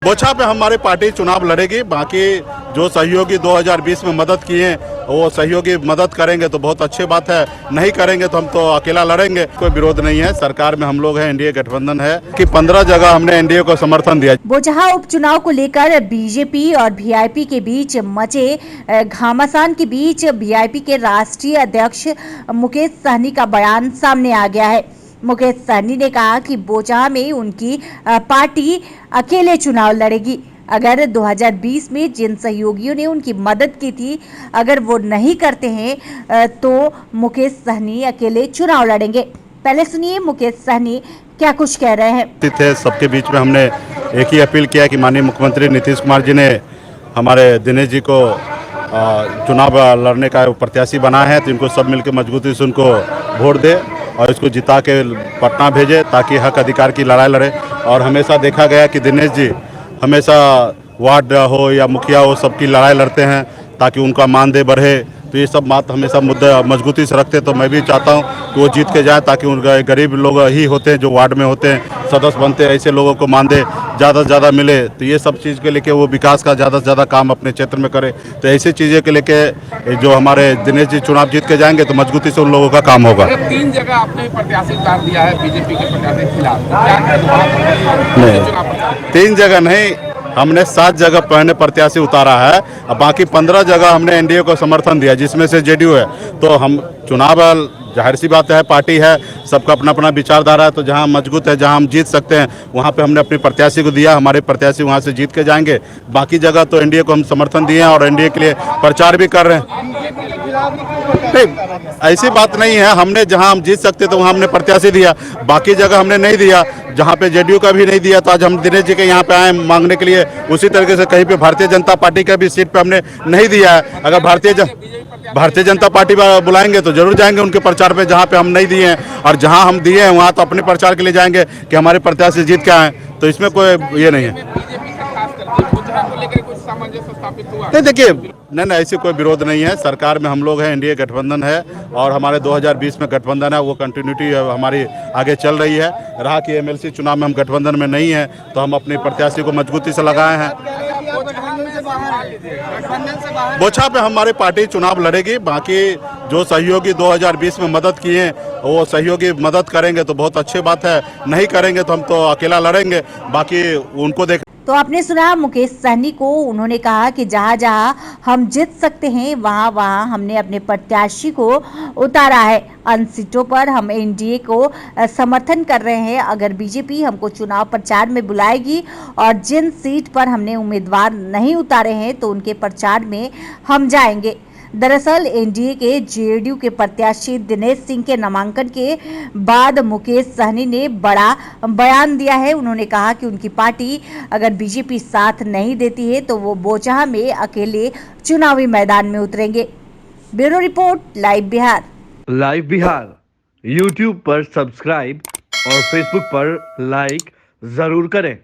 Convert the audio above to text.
बोछा पे हमारी पार्टी चुनाव लड़ेगी। बाकी जो सहयोगी 2020 में मदद किए वो सहयोगी मदद करेंगे तो बहुत अच्छी बात है, नहीं करेंगे तो हम तो अकेला लड़ेंगे। कोई विरोध नहीं है, सरकार में हम लोग हैं, एनडीए गठबंधन है कि 15 जगह हमने एनडीए को समर्थन दिया। बोचहा उपचुनाव को लेकर बीजेपी और वीआईपी के बीच मचे घमासान के बीच वीआईपी के राष्ट्रीय अध्यक्ष मुकेश सहनी का बयान सामने आ गया है। मुकेश सहनी ने कहा कि बोचहा में उनकी पार्टी अकेले चुनाव लड़ेगी। अगर 2020 में जिन सहयोगियों ने उनकी मदद की थी, अगर वो नहीं करते हैं तो मुकेश सहनी अकेले चुनाव लड़ेंगे। पहले सुनिए मुकेश सहनी क्या कुछ कह रहे हैं। थे सबके बीच में हमने एक ही अपील किया कि माननीय मुख्यमंत्री नीतीश कुमार जी ने हमारे दिनेश जी को चुनाव लड़ने का प्रत्याशी बना है, तो इनको सब मिलकर मजबूती से उनको वोट दे और इसको जिता के पटना भेजे ताकि हक अधिकार की लड़ाई लड़े। और हमेशा देखा गया कि दिनेश जी हमेशा वार्ड हो या मुखिया हो सबकी लड़ाई लड़ते हैं ताकि उनका मानदेय बढ़े। तो ये सब बात हमेशा मुद्दा मजबूती से रखते, तो मैं भी चाहता हूँ कि वो जीत के जाए ताकि उनका गरीब लोग ही होते हैं जो वार्ड में होते हैं, सदस्य बनते हैं, ऐसे लोगों को मानदेय ज़्यादा से ज़्यादा मिले। तो ये सब चीज़ के लेके वो विकास का ज़्यादा से ज़्यादा काम अपने क्षेत्र में करे। तो ऐसी चीज़ें के लेके जो हमारे दिनेश जी चुनाव जीत के जाएंगे तो मजबूती से उन लोगों का काम होगा। 3 जगह आपने प्रत्याशी उतार दिया है बीजेपी के प्रत्याशी के खिलाफ, नहीं 3 जगह नहीं, हमने 7 जगह पहले प्रत्याशी उतारा है और बाकी 15 जगह हमने एनडीए को समर्थन दिया, जिसमें से जेडीयू है। तो हम चुनाव जाहिर सी बात है, पार्टी है, सबका अपना अपना विचारधारा है। तो जहां मजबूत है, जहां हम जीत सकते हैं, वहां पे हमने अपने प्रत्याशी को दिया। हमारे प्रत्याशी वहां से जीत के जाएंगे। बाकी जगह तो एनडीए को हम समर्थन दिए हैं और एनडीए के लिए प्रचार भी कर रहे हैं। नहीं, ऐसी बात नहीं है। हमने जहां हम जीत सकते तो वहां हमने प्रत्याशी दिया, बाकी जगह हमने नहीं दिया। जहां पे जेडीयू का भी नहीं दिया, तो आज हम दिनेश जी के यहाँ पे आए मांगने के लिए। उसी तरीके से कहीं पे भारतीय जनता पार्टी का भी सीट पे हमने नहीं दिया है। अगर भारतीय जनता पार्टी बुलाएंगे तो जरूर जाएंगे उनके प्रचार पे, जहाँ पे हम नहीं दिए हैं। और जहाँ हम दिए हैं वहाँ तो अपने प्रचार के लिए जाएंगे कि हमारे प्रत्याशी जीत के आए। तो इसमें कोई ये नहीं है। नहीं देखिए, नहीं ऐसी कोई विरोध नहीं है। सरकार में हम लोग हैं, एनडीए गठबंधन है और हमारे 2020 में गठबंधन है, वो कंटिन्यूटी हमारी आगे चल रही है। रहा कि एमएलसी चुनाव में हम गठबंधन में नहीं है तो हम अपने प्रत्याशी को मजबूती से लगाए हैं। बोछा पे हमारी पार्टी चुनाव लड़ेगी। बाकी जो सहयोगी 2020 में मदद किए वो सहयोगी मदद करेंगे तो बहुत अच्छी बात है, नहीं करेंगे तो हम तो अकेला लड़ेंगे। बाकी उनको देख। तो आपने सुना मुकेश सहनी को। उन्होंने कहा कि जहां जहां हम जीत सकते हैं वहां वहां हमने अपने प्रत्याशी को उतारा है। अन्य सीटों पर हम एनडीए को समर्थन कर रहे हैं। अगर बीजेपी हमको चुनाव प्रचार में बुलाएगी और जिन सीट पर हमने उम्मीदवार नहीं उतारे हैं तो उनके प्रचार में हम जाएंगे। दरअसल एनडीए के जेडीयू के प्रत्याशी दिनेश सिंह के नामांकन के बाद मुकेश सहनी ने बड़ा बयान दिया है। उन्होंने कहा कि उनकी पार्टी अगर बीजेपी साथ नहीं देती है तो वो बोचहा में अकेले चुनावी मैदान में उतरेंगे। Bureau report, live Bihar. Live Bihar YouTube पर सब्सक्राइब और फेसबुक पर लाइक जरूर करें।